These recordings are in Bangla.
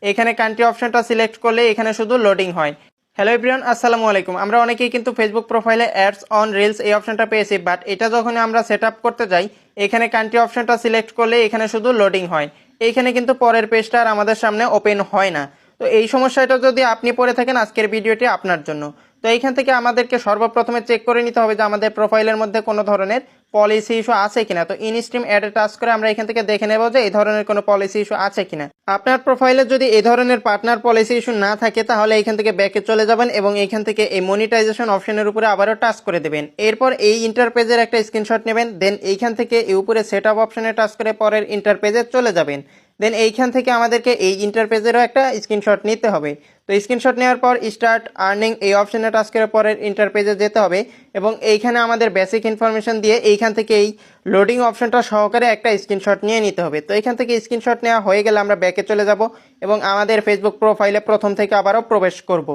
এখানে কান্ট্রি অপশনটা সিলেক্ট করলে এখানে শুধু লোডিং হয়। হ্যালো এভরিওয়ান, আসসালামু আলাইকুম। আমরা অনেকেই কিন্তু ফেসবুক প্রোফাইলে অ্যাডস অন রিলস এই অপশনটা পেয়েছি, বাট এটা যখন আমরা সেট আপ করতে যাই এখানে কান্ট্রি অপশনটা সিলেক্ট করলে এখানে শুধু লোডিং হয়। এইখানে কিন্তু পরের পেজটা আর আমাদের সামনে ওপেন হয় না। তো এই সমস্যাটা যদি আপনি পড়ে থাকেন আজকের ভিডিওটি আপনার জন্য। তো এইখান থেকে আমাদেরকে সর্বপ্রথমে চেক করে নিতে হবে যে আমাদের প্রোফাইলের মধ্যে কোনো ধরনের পলিসি ইস্যু আছে কিনা। তো ইনস্ট্রিম অ্যাডে টাচ করে আমরা এখান থেকে দেখে নেব যে এই ধরনের কোনো পলিসি ইস্যু আছে কিনা। আপনার প্রোফাইলে যদি এই ধরনের পার্টনার পলিসি ইস্যু না থাকে তাহলে এখান থেকে ব্যাকে চলে যাবেন এবং এখান থেকে এই মনিটাইজেশন অপশনের উপরে আবারও টাচ করে দেবেন। এরপর এই ইন্টারপেজের একটা স্ক্রিনশট নেবেন, দেন এইখান থেকে এই উপরে সেট আপ অপশনে টাচ করে পরের ইন্টারপেজে চলে যাবেন। দেন এইখান থেকে আমাদেরকে এই ইন্টারপেজেরও একটা স্ক্রিনশট নিতে হবে। তো স্ক্রিনশট নেওয়ার পর স্টার্ট আর্নিং এই অপশনে টাচ করে পরের ইন্টারপেজে যেতে হবে এবং এইখানে আমাদের বেসিক ইনফরমেশন দিয়ে এইখান থেকে এই লোডিং অপশনটা সহকারে একটা স্ক্রিনশট নিয়ে নিতে হবে। তো এখান থেকে স্ক্রিনশট নেওয়া হয়ে গেলে আমরা ব্যাকে চলে যাব এবং আমাদের ফেসবুক প্রোফাইলে প্রথম থেকে আবারও প্রবেশ করব।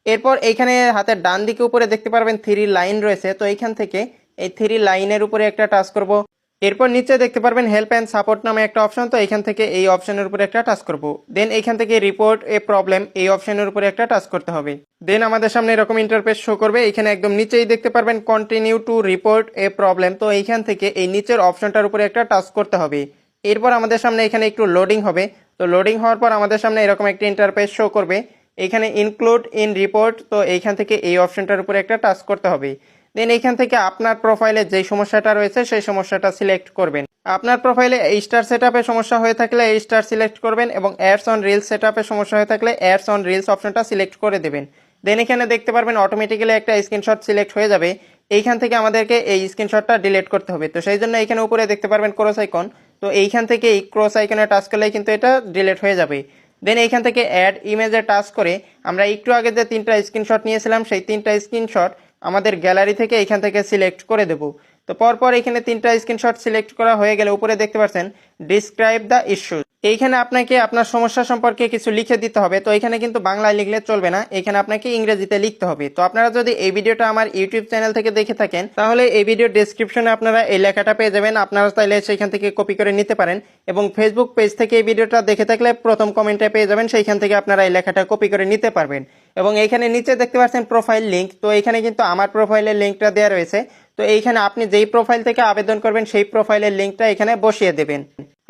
এরপর এইখানে হাতের ডান দিকে উপরে দেখতে পারবেন 3 লাইন রয়েছে। তো এইখান থেকে এই 3 লাইনের উপরে একটা টাচ করব। এরপর নিচে দেখতে পারবেন হেল্প অ্যান্ড সাপোর্ট নামে একটা অপশন। তো এখান থেকে এই অপশনের উপরে একটা টাচ করব। দেন এখান থেকে রিপোর্ট এ প্রবলেম এই অপশনের উপরে একটা টাচ করতে হবে। দেন আমাদের সামনে এরকম ইন্টারফেস শো করবে। এখানে একদম নিচেই দেখতে পারবেন continue to report A problem. তো এইখান থেকে এই নিচের অপশনটার উপরে একটা টাচ করতে হবে। এরপর আমাদের সামনে এখানে একটু লোডিং হবে। তো লোডিং হওয়ার পর আমাদের সামনে এরকম একটা ইন্টারফেস শো করবে। এখানে ইনক্লুড ইন রিপোর্ট, তো এইখান থেকে এই অপশনটার উপরে একটা টাচ করতে হবে। দেন এইখান থেকে আপনার প্রোফাইলে যে সমস্যাটা রয়েছে সেই সমস্যাটা সিলেক্ট করবেন। আপনার প্রোফাইলে এই স্টার সেটআপে সমস্যা হয়ে থাকলে এই স্টার সিলেক্ট করবেন এবং অ্যাডস অন রিলস সেটআপে সমস্যা হয়ে থাকলে অ্যাডস অন রিলস অপশনটা সিলেক্ট করে দেবেন। দেন এখানে দেখতে পারবেন অটোমেটিক্যালি একটা স্ক্রিনশট সিলেক্ট হয়ে যাবে। এইখান থেকে আমাদেরকে এই স্ক্রিনশটটা ডিলিট করতে হবে। তো সেই জন্য এখানে উপরে দেখতে পারবেন ক্রস আইকন। তো এইখান থেকে এই ক্রস আইকনে টাচ করলে কিন্তু এটা ডিলিট হয়ে যাবে। দেন এইখান থেকে অ্যাড ইমেজে টাচ করে আমরা একটু আগে যে 3টা স্ক্রিনশট নিয়েছিলাম সেই 3টা স্ক্রিনশট আমাদের গ্যালারি থেকে এখান থেকে সিলেক্ট করে দেব। তো পরপর এখানে 3টা স্ক্রিনশট সিলেক্ট করা হয়ে গেলে উপরে দেখতে পাচ্ছেন ডিসক্রাইব দ্য ইস্যু। এইখানে আপনাকে আপনার সমস্যা সম্পর্কে কিছু লিখে দিতে হবে। তো এখানে কিন্তু বাংলায় লিখলে চলবে না, এখানে আপনাকে ইংরেজিতে লিখতে হবে। তো আপনারা যদি এই ভিডিওটা আমার ইউটিউব চ্যানেল থেকে দেখে থাকেন তাহলে এই ভিডিওর ডেসক্রিপশনে আপনারা এই লেখাটা পেয়ে যাবেন। আপনারা চাইলে সেখান থেকে কপি করে নিতে পারেন এবং ফেসবুক পেজ থেকে এই ভিডিওটা দেখে থাকলে প্রথম কমেন্টে পেয়ে যাবেন, সেইখান থেকে আপনারা এই লেখাটা কপি করে নিতে পারবেন। এবং এইখানে নিচে দেখতে পাচ্ছেন প্রোফাইল লিঙ্ক। তো এখানে কিন্তু আমার প্রোফাইলের লিঙ্কটা দেওয়া রয়েছে। তো এইখানে আপনি যেই প্রোফাইল থেকে আবেদন করবেন সেই প্রোফাইলের লিঙ্কটা এখানে বসিয়ে দেবেন।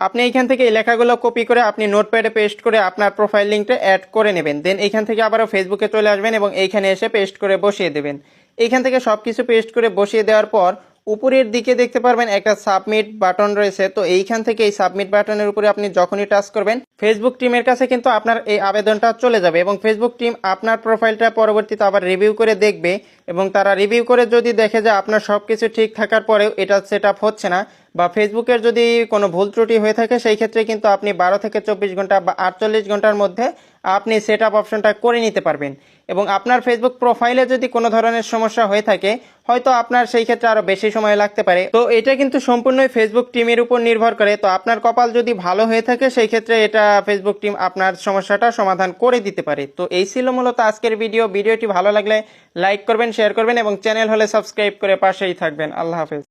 আপনি এখান থেকে এই লেখাগুলো কপি করে আপনি নোটপ্যাডে পেস্ট করে আপনার প্রোফাইল লিঙ্কটা অ্যাড করে নেবেন। দেন এইখান থেকে আবারও ফেসবুকে চলে আসবেন এবং এইখানে এসে পেস্ট করে বসিয়ে দেবেন। এইখান থেকে সব কিছু পেস্ট করে বসিয়ে দেওয়ার পর উপরের দিকে দেখতে পারবেন একটা সাবমিট বাটন রয়েছে। তো এইখান থেকে এই সাবমিট বাটনের উপরে আপনি যখনই টাচ করবেন ফেসবুক টিমের কাছে কিন্তু আপনার এই আবেদনটা চলে যাবে এবং ফেসবুক টিম আপনার প্রোফাইলটা পরবর্তীতে আবার রিভিউ করে দেখবে এবং তারা রিভিউ করে যদি দেখে যে আপনার সব কিছু ঠিক থাকার পরেও এটা সেট আপ হচ্ছে না বা ফেসবুকের যদি কোনো ভুল ত্রুটি হয়ে থাকে সেই ক্ষেত্রে কিন্তু আপনি 12 থেকে 24 ঘন্টা বা 48 ঘন্টার মধ্যে আপনি সেট আপ অপশনটা করে নিতে পারবেন। এবং আপনার ফেসবুক প্রোফাইলে যদি কোনো ধরনের সমস্যা হয়ে থাকে হয়তো আপনার সেই ক্ষেত্রে আরও বেশি সময় লাগতে পারে। তো এটা কিন্তু সম্পূর্ণই ফেসবুক টিমের উপর নির্ভর করে। তো আপনার কপাল যদি ভালো হয়ে থাকে সেই ক্ষেত্রে এটা ফেসবুক টিম আপনার সমস্যাটা সমাধান করে দিতে পারে। তো এই ছিল মূলত আজকের ভিডিওটি ভালো লাগলে লাইক করবেন, শেয়ার করবেন এবং চ্যানেল হলে সাবস্ক্রাইব করে পাশেই থাকবেন। আল্লাহ হাফেজ।